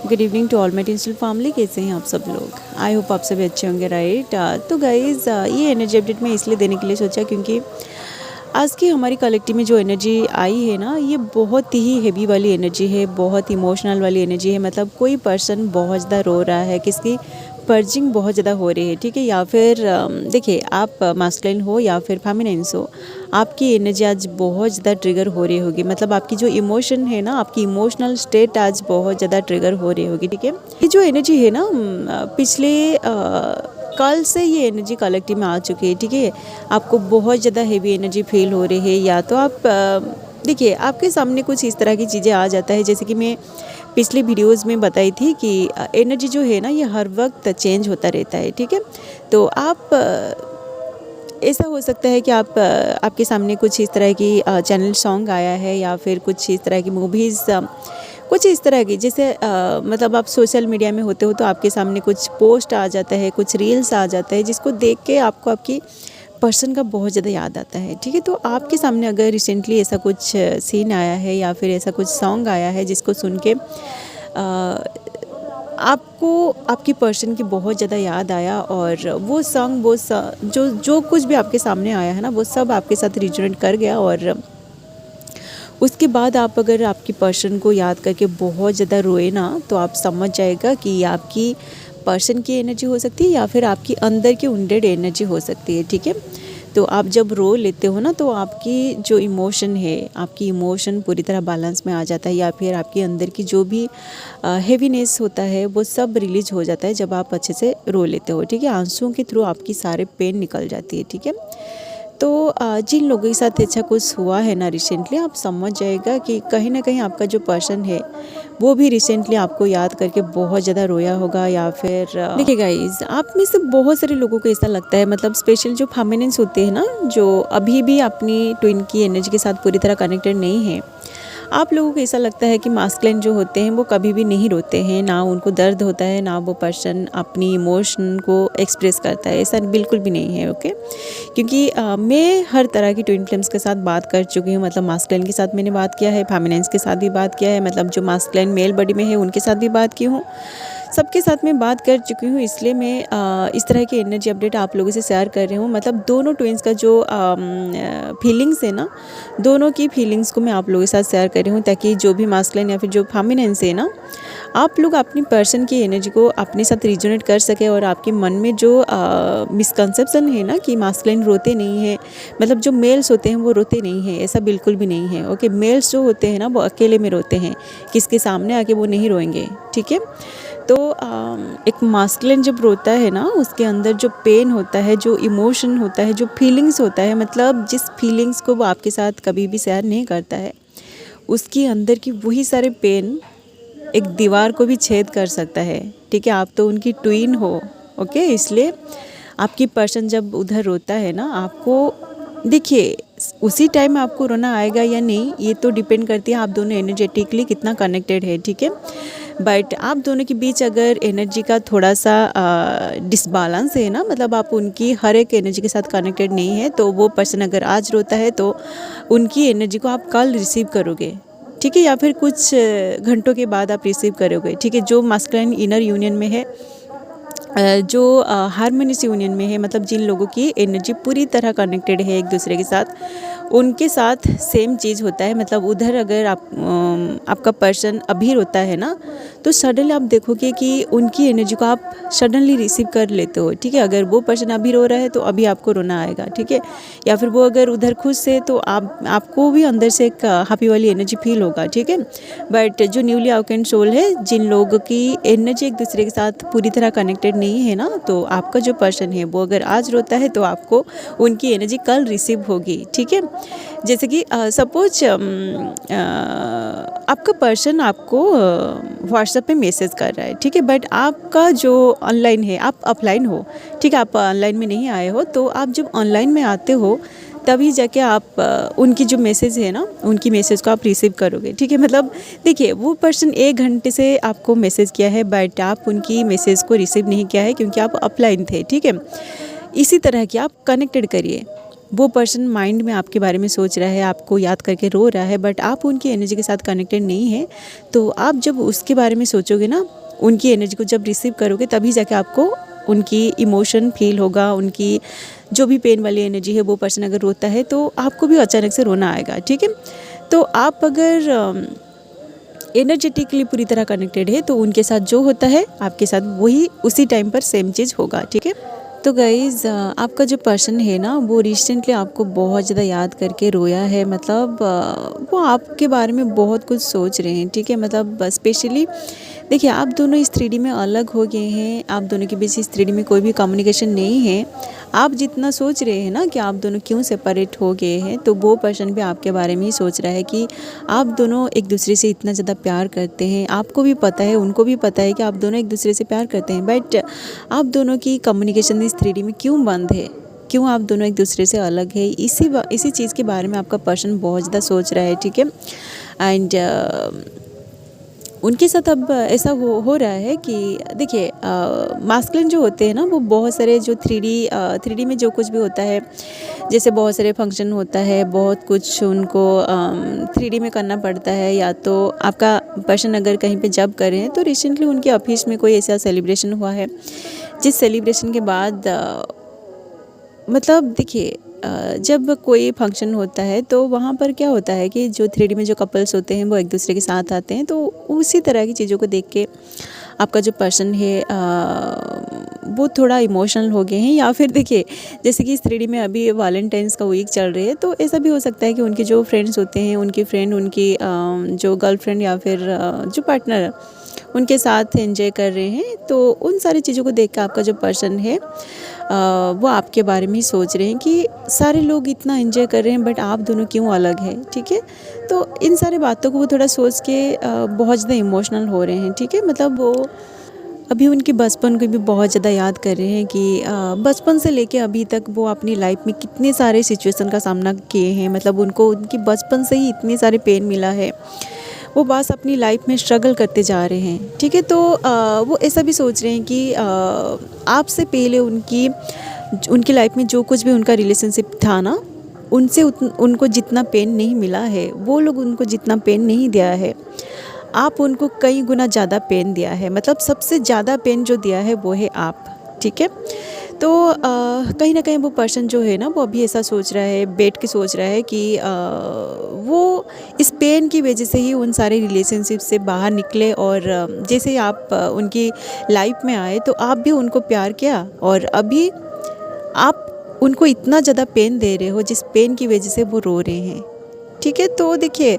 Good evening to all my digital family. कैसे हैं आप सब लोग? आई होप आप सभी अच्छे होंगे, राइट। तो गाइज़ ये एनर्जी अपडेट मैं इसलिए देने के लिए सोचा क्योंकि आज की हमारी कलेक्टिव में जो एनर्जी आई है ना, ये बहुत ही हेवी वाली एनर्जी है, बहुत इमोशनल वाली एनर्जी है। मतलब कोई पर्सन बहुत ज़्यादा रो रहा है, किसकी पर्जिंग बहुत ज़्यादा हो रही है, ठीक है। या फिर देखिए, आप मास्कुलिन हो या फिर फेमिनिन्स हो, आपकी एनर्जी आज बहुत ज़्यादा ट्रिगर हो रही होगी। मतलब आपकी जो इमोशन है ना, आपकी इमोशनल स्टेट आज बहुत ज़्यादा ट्रिगर हो रही होगी, ठीक है। ये जो एनर्जी है ना, पिछले कल से ये एनर्जी कलेक्टिव में आ चुकी है, ठीक है। आपको बहुत ज़्यादा हेवी एनर्जी फील हो रही है, या तो आप देखिए, आपके सामने कुछ इस तरह की चीज़ें आ जाता है, जैसे कि मैं पिछली वीडियोज़ में बताई थी कि एनर्जी जो है ना, ये हर वक्त चेंज होता रहता है, ठीक है। तो आप ऐसा हो सकता है कि आपके सामने कुछ इस तरह की चैनल सॉन्ग आया है, या फिर कुछ इस तरह की मूवीज़, कुछ इस तरह की, जैसे मतलब आप सोशल मीडिया में होते हो तो आपके सामने कुछ पोस्ट आ जाता है, कुछ रील्स आ जाता है, जिसको देख के आपको आपकी पर्सन का बहुत ज़्यादा याद आता है, ठीक है। तो आपके सामने अगर रिसेंटली ऐसा कुछ सीन आया है, या फिर ऐसा कुछ सॉन्ग आया है जिसको सुन के आपको आपकी पर्सन की बहुत ज़्यादा याद आया, और वो सॉन्ग जो जो कुछ भी आपके सामने आया है ना, वो सब आपके साथ रिजोनेट कर गया, और उसके बाद आप अगर आपकी पर्सन को याद करके बहुत ज़्यादा रोए ना, तो आप समझ जाएगा कि ये आपकी पर्सन की एनर्जी हो सकती है, या फिर आपकी अंदर की उंडेड एनर्जी हो सकती है, ठीक है। तो आप जब रो लेते हो ना, तो आपकी जो इमोशन है, आपकी इमोशन पूरी तरह बैलेंस में आ जाता है, या फिर आपके अंदर की जो भी हेवीनेस होता है वो सब रिलीज हो जाता है जब आप अच्छे से रो लेते हो, ठीक है। आंसुओं के थ्रू आपकी सारे पेन निकल जाती है, ठीक है। तो जिन लोगों के साथ अच्छा कुछ हुआ है ना रिसेंटली, आप समझ जाएगा कि कहीं ना कहीं आपका जो पर्सन है वो भी रिसेंटली आपको याद करके बहुत ज़्यादा रोया होगा। या फिर देखिए गाइस, आप में से बहुत सारे लोगों को ऐसा लगता है, मतलब स्पेशल जो फेमिनिन्स होते हैं ना, जो अभी भी अपनी ट्विन की एनर्जी के साथ पूरी तरह कनेक्टेड नहीं है, आप लोगों को ऐसा लगता है कि मास्कुलिन जो होते हैं वो कभी भी नहीं रोते हैं, ना उनको दर्द होता है, ना वो पर्सन अपनी इमोशन को एक्सप्रेस करता है। ऐसा बिल्कुल भी नहीं है, ओके। क्योंकि मैं हर तरह की ट्विन फ्लेम्स के साथ बात कर चुकी हूँ। मतलब मास्कुलिन के साथ मैंने बात किया है, फेमिनिन्स के साथ भी बात किया है, मतलब जो मास्कुलिन मेल बॉडी में है उनके साथ भी बात की हूँ, सबके साथ मैं बात कर चुकी हूँ। इसलिए मैं इस तरह की एनर्जी अपडेट आप लोगों से शेयर कर रही हूँ। मतलब दोनों ट्विंस का जो फीलिंग्स है ना, दोनों की फीलिंग्स को मैं आप लोगों के साथ शेयर कर रही हूँ, ताकि जो भी मास्कुलिन या फिर जो फेमिनिन्स है ना, आप लोग अपनी पर्सन की एनर्जी को अपने साथ रिजोनेट कर सके, और आपके मन में जो मिसकंसेप्शन है ना कि मास्कुलिन रोते नहीं है, मतलब जो मेल्स होते हैं वो रोते नहीं है, ऐसा बिल्कुल भी नहीं है, ओके। मेल्स जो होते हैं ना, वो अकेले में रोते हैं, किसके सामने आके वो नहीं रोएंगे, ठीक है। तो एक मास्कुलिन जब रोता है ना, उसके अंदर जो पेन होता है, जो इमोशन होता है, जो फीलिंग्स होता है, मतलब जिस फीलिंग्स को वो आपके साथ कभी भी शेयर नहीं करता है, उसकी अंदर की वही सारे पेन एक दीवार को भी छेद कर सकता है, ठीक है। आप तो उनकी ट्विन हो, ओके। इसलिए आपकी पर्सन जब उधर रोता है ना, आपको देखिए उसी टाइम में आपको रोना आएगा या नहीं, ये तो डिपेंड करती है आप दोनों एनर्जेटिकली कितना कनेक्टेड है, ठीक है। बट आप दोनों के बीच अगर एनर्जी का थोड़ा सा डिसबैलेंस है ना, मतलब आप उनकी हर एक एनर्जी के साथ कनेक्टेड नहीं है, तो वो पर्सन अगर आज रोता है तो उनकी एनर्जी को आप कल रिसीव करोगे, ठीक है, या फिर कुछ घंटों के बाद आप रिसीव करोगे, ठीक है। जो मास्कुलिन इनर यूनियन में है, जो हारमोनियस यूनियन में है, मतलब जिन लोगों की एनर्जी पूरी तरह कनेक्टेड है एक दूसरे के साथ, उनके साथ सेम चीज़ होता है। मतलब उधर अगर आपका पर्सन अभी रोता है ना, तो सडनली आप देखोगे कि उनकी एनर्जी को आप सडनली रिसीव कर लेते हो, ठीक है। अगर वो पर्सन अभी रो रहा है तो अभी आपको रोना आएगा, ठीक है। या फिर वो अगर उधर खुश है तो आपको भी अंदर से एक हैप्पी वाली एनर्जी फील होगा, ठीक है। बट जो न्यूली अवेकेंड सोल है, जिन लोगों की एनर्जी एक दूसरे के साथ पूरी तरह कनेक्टेड नहीं है ना, तो आपका जो पर्सन है वो अगर आज रोता है तो आपको उनकी एनर्जी कल रिसीव होगी, ठीक है। जैसे कि सपोज आपका पर्सन आपको व्हाट्सएप पे मैसेज कर रहा है, ठीक है, बट आपका जो ऑनलाइन है, आप ऑफलाइन हो, ठीक है, आप ऑनलाइन में नहीं आए हो। तो आप जब ऑनलाइन में आते हो तभी जाके आप उनकी जो मैसेज है ना, उनकी मैसेज को आप रिसीव करोगे, ठीक है। मतलब देखिए, वो पर्सन 1 घंटे से आपको मैसेज किया है, बट आप उनकी मैसेज को रिसीव नहीं किया है क्योंकि आप ऑफलाइन थे, ठीक है। इसी तरह की आप कनेक्टेड करिए, वो पर्सन माइंड में आपके बारे में सोच रहा है, आपको याद करके रो रहा है, बट आप उनकी एनर्जी के साथ कनेक्टेड नहीं है। तो आप जब उसके बारे में सोचोगे ना, उनकी एनर्जी को जब रिसीव करोगे, तभी जाके आपको उनकी इमोशन फील होगा। उनकी जो भी पेन वाली एनर्जी है, वो पर्सन अगर रोता है तो आपको भी अचानक से रोना आएगा, ठीक है। तो आप अगर एनर्जेटिकली पूरी तरह कनेक्टेड है तो उनके साथ जो होता है आपके साथ वही उसी टाइम पर सेम चीज़ होगा, ठीक है। तो गाइज़, आपका जो पर्सन है ना, वो रिसेंटली आपको बहुत ज़्यादा याद करके रोया है। मतलब वो आपके बारे में बहुत कुछ सोच रहे हैं, ठीक है। मतलब स्पेशली देखिए, आप दोनों इस 3D में अलग हो गए हैं। आप दोनों के बीच इस 3D में कोई भी कम्युनिकेशन नहीं है। आप जितना सोच रहे हैं ना कि आप दोनों क्यों सेपरेट हो गए हैं, तो वो पर्सन भी आपके बारे में ही सोच रहा है कि आप दोनों एक दूसरे से इतना ज़्यादा प्यार करते हैं। आपको भी पता है, उनको भी पता है कि आप दोनों एक दूसरे से प्यार करते हैं, बट आप दोनों की कम्युनिकेशन इस 3D में क्यों बंद है, क्यों आप दोनों एक दूसरे से अलग है, इसी चीज़ के बारे में आपका पर्सन बहुत ज़्यादा सोच रहा है, ठीक है। एंड उनके साथ अब ऐसा हो रहा है कि देखिए, मास्कुलिन जो होते हैं ना, वो बहुत सारे जो 3D में जो कुछ भी होता है, जैसे बहुत सारे फंक्शन होता है, बहुत कुछ उनको 3D में करना पड़ता है। या तो आपका पर्सन अगर कहीं पे जॉब कर रहे हैं, तो रिसेंटली उनके ऑफिस में कोई ऐसा सेलिब्रेशन हुआ है, जिस सेलिब्रेशन के बाद मतलब देखिए, जब कोई फंक्शन होता है तो वहाँ पर क्या होता है कि जो 3D में जो कपल्स होते हैं वो एक दूसरे के साथ आते हैं। तो उसी तरह की चीज़ों को देख के आपका जो पर्सन है वो थोड़ा इमोशनल हो गए हैं। या फिर देखिए, जैसे कि इस 3D में अभी वैलेंटाइंस का वीक चल रही है, तो ऐसा भी हो सकता है कि उनके जो फ्रेंड्स होते हैं, उनकी फ्रेंड उनकी जो गर्लफ्रेंड या फिर जो पार्टनर उनके साथ एंजॉय कर रहे हैं। तो उन सारी चीज़ों को देख कर आपका जो पर्सन है वो आपके बारे में ही सोच रहे हैं कि सारे लोग इतना एंजॉय कर रहे हैं, बट आप दोनों क्यों अलग हैं, ठीक है। तो इन सारी बातों को वो थोड़ा सोच के बहुत ज़्यादा इमोशनल हो रहे हैं, ठीक है। मतलब वो अभी उनके बचपन को भी बहुत ज़्यादा याद कर रहे हैं कि बचपन से लेके अभी तक वो अपनी लाइफ में कितने सारे सिचुएशन का सामना किए हैं। मतलब उनको उनकी बचपन से ही इतने सारे पेन मिला है, वो बस अपनी लाइफ में स्ट्रगल करते जा रहे हैं, ठीक है। तो वो ऐसा भी सोच रहे हैं कि आपसे पहले उनकी लाइफ में जो कुछ भी उनका रिलेशनशिप था ना, उनसे उनको जितना पेन नहीं मिला है, वो लोग उनको जितना पेन नहीं दिया है, आप उनको कई गुना ज़्यादा पेन दिया है। मतलब सबसे ज़्यादा पेन जो दिया है वो है आप, ठीक है। तो कहीं ना कहीं वो पर्सन जो है ना, वो अभी ऐसा सोच रहा है, बैठ के सोच रहा है कि वो इस पेन की वजह से ही उन सारे रिलेशनशिप से बाहर निकले। और जैसे ही आप उनकी लाइफ में आए तो आप भी उनको प्यार किया, और अभी आप उनको इतना ज़्यादा पेन दे रहे हो जिस पेन की वजह से वो रो रहे हैं, ठीक है। तो देखिए,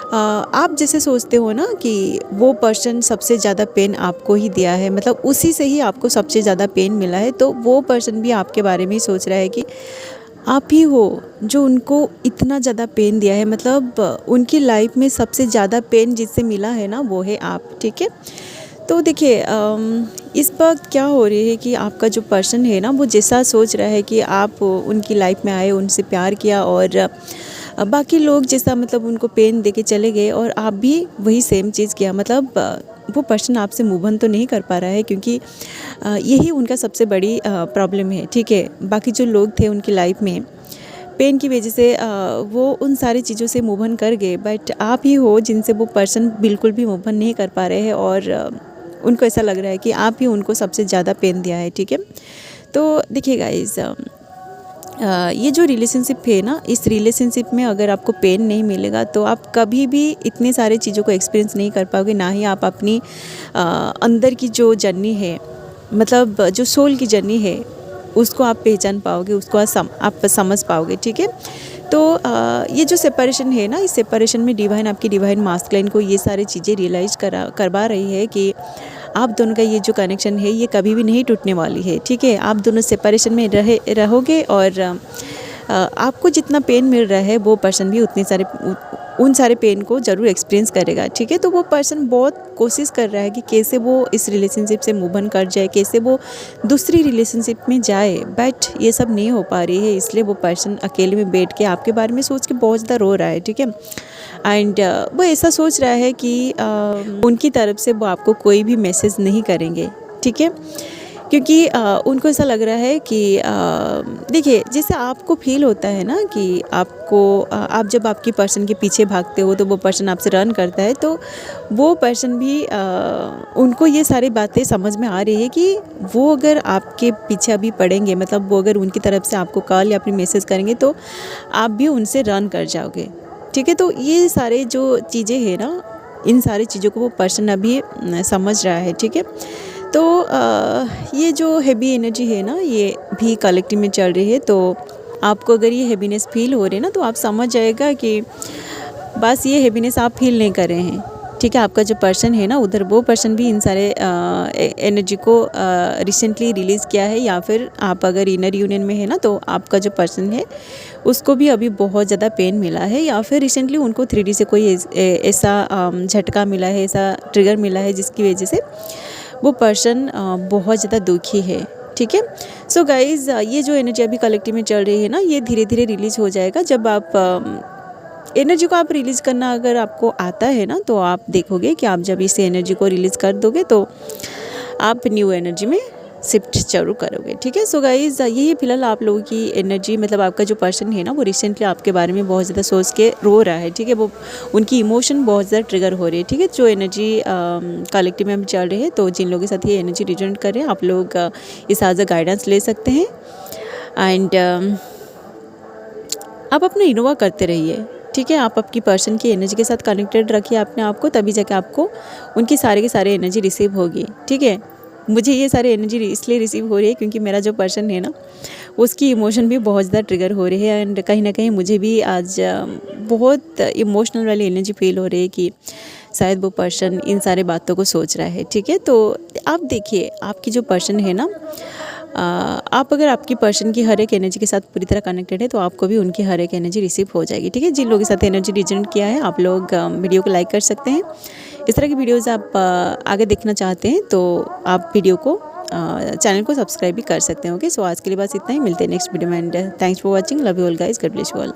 आप जैसे सोचते हो ना कि वो पर्सन सबसे ज़्यादा पेन आपको ही दिया है, मतलब उसी से ही आपको सबसे ज़्यादा पेन मिला है, तो वो पर्सन भी आपके बारे में ही सोच रहा है कि आप ही हो जो उनको इतना ज़्यादा पेन दिया है। मतलब उनकी लाइफ में सबसे ज़्यादा पेन जिससे मिला है ना, वो है आप, ठीक है। तो देखिए, इस वक्त क्या हो रही है कि आपका जो पर्सन है ना, वो जैसा सोच रहा है कि आप उनकी लाइफ में आए, उनसे प्यार किया, और बाकी लोग जैसा मतलब उनको पेन देके चले गए, और आप भी वही सेम चीज़ किया। मतलब वो पर्सन आपसे मूव ऑन तो नहीं कर पा रहा है, क्योंकि यही उनका सबसे बड़ी प्रॉब्लम है, ठीक है। बाकी जो लोग थे उनकी लाइफ में पेन की वजह से वो उन सारी चीज़ों से मूव ऑन कर गए, बट आप ही हो जिनसे वो पर्सन बिल्कुल भी मूव ऑन नहीं कर पा रहे हैं, और उनको ऐसा लग रहा है कि आप ही उनको सबसे ज़्यादा पेन दिया है, ठीक है। तो देखिए गाइस, ये जो रिलेशनशिप है ना, इस रिलेशनशिप में अगर आपको पेन नहीं मिलेगा तो आप कभी भी इतनी सारी चीज़ों को एक्सपीरियंस नहीं कर पाओगे, ना ही आप अपनी अंदर की जो जर्नी है, मतलब जो सोल की जर्नी है, उसको आप पहचान पाओगे, उसको आप समझ पाओगे, ठीक है। तो ये जो सेपरेशन है ना, इस सेपरेशन में आपकी डिवाइन मास्कुलिन को ये सारी चीज़ें रियलाइज़ करवा रही है कि आप दोनों का ये जो कनेक्शन है, ये कभी भी नहीं टूटने वाली है, ठीक है। आप दोनों सेपरेशन में रहोगे, और आपको जितना पेन मिल रहा है, वो पर्सन भी उन सारे पेन को ज़रूर एक्सपीरियंस करेगा, ठीक है। तो वो पर्सन बहुत कोशिश कर रहा है कि कैसे वो इस रिलेशनशिप से मूव ऑन कर जाए, कैसे वो दूसरी रिलेशनशिप में जाए, बट ये सब नहीं हो पा रही है। इसलिए वो पर्सन अकेले में बैठ के आपके बारे में सोच के बहुत ज़्यादा रो रहा है, ठीक है। एंड वो ऐसा सोच रहा है कि उनकी तरफ से वो आपको कोई भी मैसेज नहीं करेंगे, ठीक है, क्योंकि उनको ऐसा लग रहा है कि देखिए, जैसे आपको फ़ील होता है ना कि आपको आप जब आपकी पर्सन के पीछे भागते हो तो वो पर्सन आपसे रन करता है, तो वो पर्सन भी उनको ये सारी बातें समझ में आ रही है कि वो अगर आपके पीछे अभी पड़ेंगे, मतलब वो अगर उनकी तरफ से आपको कॉल या फिर मैसेज करेंगे तो आप भी उनसे रन कर जाओगे, ठीक है। तो ये सारे जो चीज़ें हैं ना, इन सारी चीज़ों को वो पर्सन अभी समझ रहा है, ठीक है। तो ये जो हैवी एनर्जी है ना, ये भी कलेक्टिव में चल रही है। तो आपको अगर ये हैवीनेस फील हो रही है ना, तो आप समझ जाएगा कि बस ये हैवीनेस आप फील नहीं कर रहे हैं, ठीक है। आपका जो पर्सन है ना उधर, वो पर्सन भी इन सारे एनर्जी को रिसेंटली रिलीज़ किया है, या फिर आप अगर इनर यूनियन में है ना, तो आपका जो पर्सन है उसको भी अभी बहुत ज़्यादा पेन मिला है, या फिर रिसेंटली उनको 3D से कोई ऐसा झटका मिला है, ऐसा ट्रिगर मिला है जिसकी वजह से वो पर्सन बहुत ज़्यादा दुखी है, ठीक है। सो गाइज़, ये जो एनर्जी अभी कलेक्टिव में चल रही है ना, ये धीरे धीरे रिलीज़ हो जाएगा। जब आप एनर्जी को आप रिलीज़ करना अगर आपको आता है ना, तो आप देखोगे कि आप जब इस एनर्जी को रिलीज़ कर दोगे तो आप न्यू एनर्जी में शिफ्ट ज़रूर करोगे, ठीक है। सो गाइज़, यही फिलहाल आप लोगों की एनर्जी, मतलब आपका जो पर्सन है ना, वो रिसेंटली आपके बारे में बहुत ज़्यादा सोच के रो रहा है, ठीक है। वो उनकी इमोशन बहुत ज़्यादा ट्रिगर हो रही है, ठीक है। जो एनर्जी कलेक्टिव में चल रही है, तो जिन लोगों के साथ ये एनर्जी रिजोनेट कर रहे हैं, आप लोग इस एज अ गाइडेंस ले सकते हैं। एंड आप अपना इनोवा करते रहिए, ठीक है। आप आपकी पर्सन की एनर्जी के साथ कनेक्टेड रखिए अपने आप को, तभी जाके आपको उनकी सारे के सारे एनर्जी रिसीव होगी, ठीक है। मुझे ये सारी एनर्जी इसलिए रिसीव हो रही है क्योंकि मेरा जो पर्सन है ना, उसकी इमोशन भी बहुत ज़्यादा ट्रिगर हो रही है। एंड कहीं ना कहीं मुझे भी आज बहुत इमोशनल वाली एनर्जी फील हो रही है कि शायद वो पर्सन इन सारे बातों को सोच रहा है, ठीक है। तो आप देखिए, आपकी जो पर्सन है ना, आप अगर आपकी पर्सन की हर एक एनर्जी के साथ पूरी तरह कनेक्टेड है, तो आपको भी उनकी हर एक एनर्जी रिसीव हो जाएगी, ठीक है। जिन लोगों के साथ एनर्जी रिजोनेट किया है, आप लोग वीडियो को लाइक कर सकते हैं। इस तरह की वीडियोज़ आप आगे देखना चाहते हैं तो आप वीडियो को चैनल को सब्सक्राइब भी कर सकते हैं। ओके, सो आज के लिए बस इतना ही, मिलते हैं नेक्स्ट वीडियो में। And thanks for watching, love you all guys, God bless you all.